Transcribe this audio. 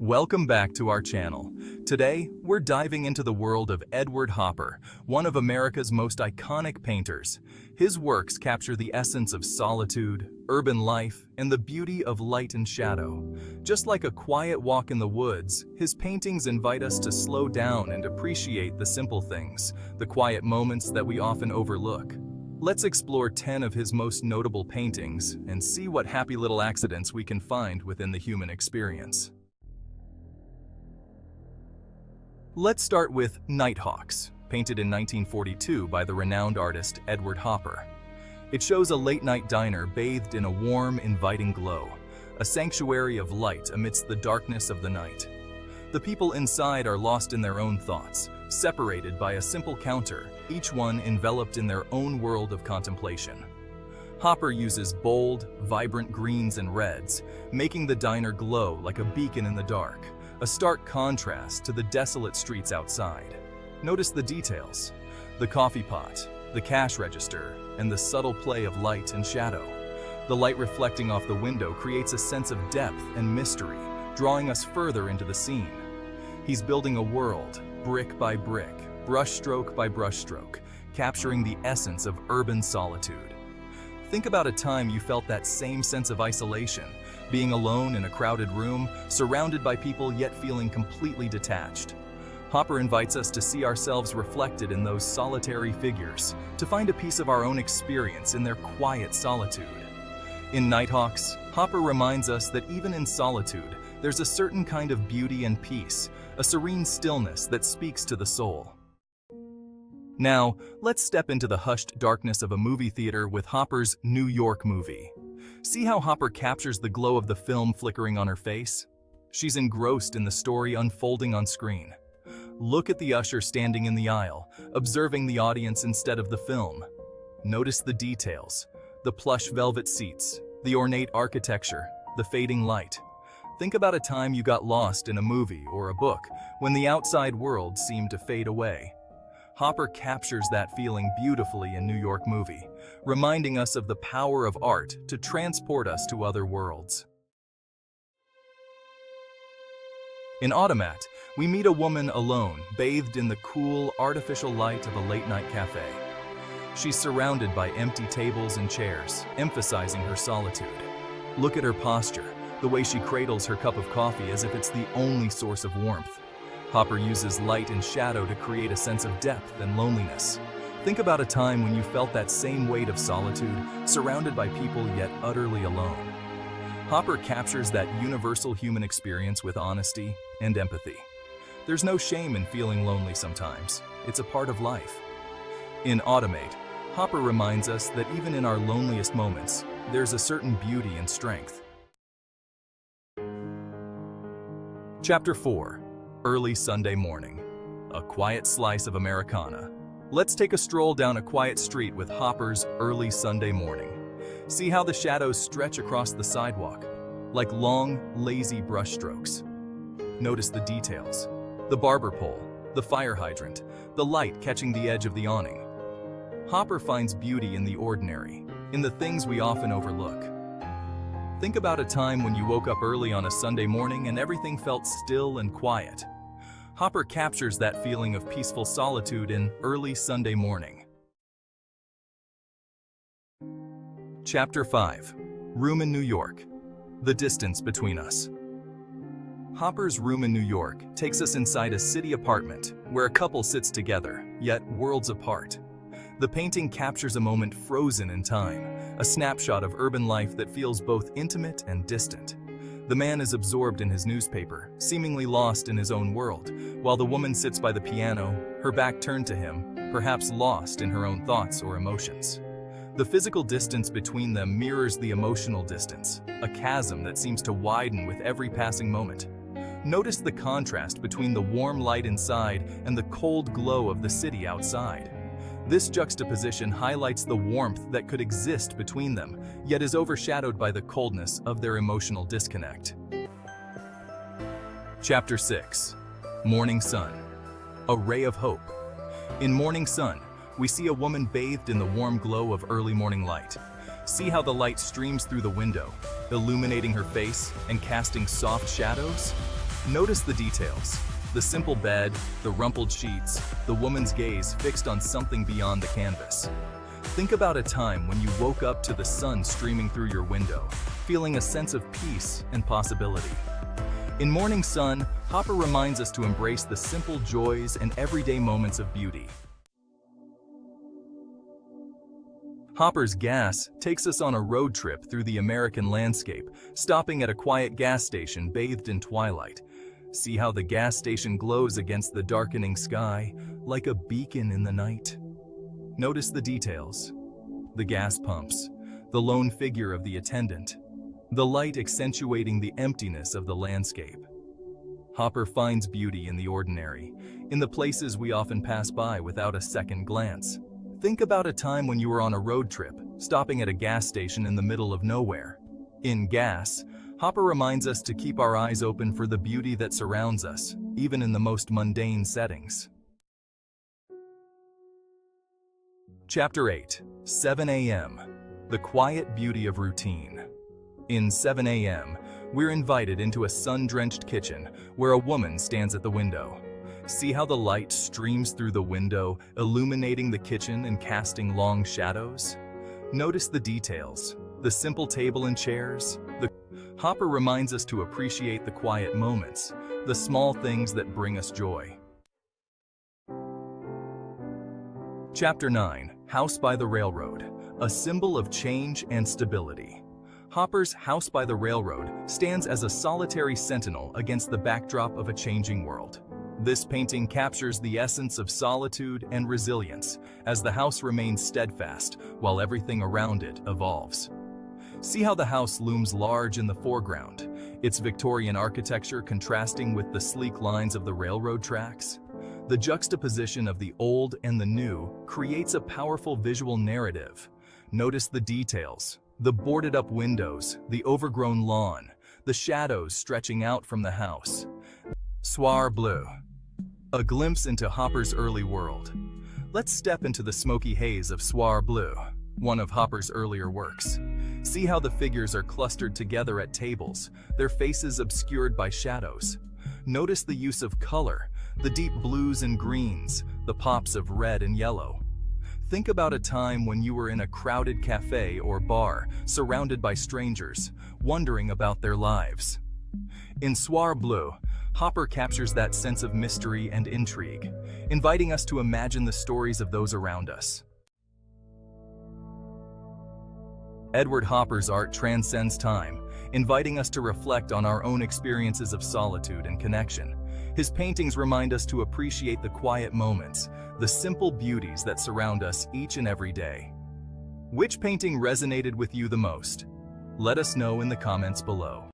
Welcome back to our channel. Today, we're diving into the world of Edward Hopper, one of America's most iconic painters. His works capture the essence of solitude, urban life, and the beauty of light and shadow. Just like a quiet walk in the woods, his paintings invite us to slow down and appreciate the simple things, the quiet moments that we often overlook. Let's explore 10 of his most notable paintings and see what happy little accidents we can find within the human experience. Let's start with Nighthawks, painted in 1942 by the renowned artist Edward Hopper. It shows a late-night diner bathed in a warm, inviting glow, a sanctuary of light amidst the darkness of the night. The people inside are lost in their own thoughts, separated by a simple counter, each one enveloped in their own world of contemplation. Hopper uses bold, vibrant greens and reds, making the diner glow like a beacon in the dark, a stark contrast to the desolate streets outside. Notice the details: the coffee pot, the cash register, and the subtle play of light and shadow. The light reflecting off the window creates a sense of depth and mystery, drawing us further into the scene. He's building a world, brick by brick, brushstroke by brushstroke, capturing the essence of urban solitude. Think about a time you felt that same sense of isolation, being alone in a crowded room, surrounded by people yet feeling completely detached. Hopper invites us to see ourselves reflected in those solitary figures, to find a piece of our own experience in their quiet solitude. In Nighthawks, Hopper reminds us that even in solitude, there's a certain kind of beauty and peace, a serene stillness that speaks to the soul. Now, let's step into the hushed darkness of a movie theater with Hopper's New York movie. See how Hopper captures the glow of the film flickering on her face? She's engrossed in the story unfolding on screen. Look at the usher standing in the aisle, observing the audience instead of the film. Notice the details: the plush velvet seats, the ornate architecture, the fading light. Think about a time you got lost in a movie or a book when the outside world seemed to fade away. Hopper captures that feeling beautifully in New York movie, reminding us of the power of art to transport us to other worlds. In Automat, we meet a woman alone, bathed in the cool, artificial light of a late-night cafe. She's surrounded by empty tables and chairs, emphasizing her solitude. Look at her posture, the way she cradles her cup of coffee as if it's the only source of warmth. Hopper uses light and shadow to create a sense of depth and loneliness. Think about a time when you felt that same weight of solitude, surrounded by people yet utterly alone. Hopper captures that universal human experience with honesty and empathy. There's no shame in feeling lonely sometimes. It's a part of life. In Automate, Hopper reminds us that even in our loneliest moments, there's a certain beauty and strength. Chapter 4. Early Sunday Morning. A quiet slice of Americana. Let's take a stroll down a quiet street with Hopper's Early Sunday Morning. See how the shadows stretch across the sidewalk, like long, lazy brushstrokes. Notice the details: the barber pole, the fire hydrant, the light catching the edge of the awning. Hopper finds beauty in the ordinary, in the things we often overlook. Think about a time when you woke up early on a Sunday morning and everything felt still and quiet. Hopper captures that feeling of peaceful solitude in Early Sunday Morning. Chapter 5. Room in New York. The Distance Between Us. Hopper's Room in New York takes us inside a city apartment where a couple sits together, yet worlds apart. The painting captures a moment frozen in time, a snapshot of urban life that feels both intimate and distant. The man is absorbed in his newspaper, seemingly lost in his own world, while the woman sits by the piano, her back turned to him, perhaps lost in her own thoughts or emotions. The physical distance between them mirrors the emotional distance, a chasm that seems to widen with every passing moment. Notice the contrast between the warm light inside and the cold glow of the city outside. This juxtaposition highlights the warmth that could exist between them, yet is overshadowed by the coldness of their emotional disconnect. Chapter 6. Morning Sun. A Ray of Hope. In Morning Sun, we see a woman bathed in the warm glow of early morning light. See how the light streams through the window, illuminating her face and casting soft shadows? Notice the details. The simple bed, the rumpled sheets, the woman's gaze fixed on something beyond the canvas. Think about a time when you woke up to the sun streaming through your window, feeling a sense of peace and possibility. In Morning Sun, Hopper reminds us to embrace the simple joys and everyday moments of beauty. Hopper's Gas takes us on a road trip through the American landscape, stopping at a quiet gas station bathed in twilight. See how the gas station glows against the darkening sky, like a beacon in the night. Notice the details. The gas pumps, the lone figure of the attendant, the light accentuating the emptiness of the landscape. Hopper finds beauty in the ordinary, in the places we often pass by without a second glance. Think about a time when you were on a road trip, stopping at a gas station in the middle of nowhere. In Gas, Hopper reminds us to keep our eyes open for the beauty that surrounds us, even in the most mundane settings. Chapter 8. 7 a.m. The quiet beauty of routine. In 7 a.m., we're invited into a sun-drenched kitchen where a woman stands at the window. See how the light streams through the window, illuminating the kitchen and casting long shadows? Notice the details, the simple table and chairs. Hopper reminds us to appreciate the quiet moments, the small things that bring us joy. Chapter 9. House by the Railroad, a symbol of change and stability. Hopper's House by the Railroad stands as a solitary sentinel against the backdrop of a changing world. This painting captures the essence of solitude and resilience, as the house remains steadfast while everything around it evolves. See how the house looms large in the foreground, its Victorian architecture contrasting with the sleek lines of the railroad tracks? The juxtaposition of the old and the new creates a powerful visual narrative. Notice the details, the boarded-up windows, the overgrown lawn, the shadows stretching out from the house. Soir Bleu, a glimpse into Hopper's early world. Let's step into the smoky haze of Soir Bleu, one of Hopper's earlier works. See how the figures are clustered together at tables, their faces obscured by shadows. Notice the use of color, the deep blues and greens, the pops of red and yellow. Think about a time when you were in a crowded cafe or bar, surrounded by strangers, wondering about their lives. In Soir Bleu, Hopper captures that sense of mystery and intrigue, inviting us to imagine the stories of those around us. Edward Hopper's art transcends time, inviting us to reflect on our own experiences of solitude and connection. His paintings remind us to appreciate the quiet moments, the simple beauties that surround us each and every day. Which painting resonated with you the most? Let us know in the comments below.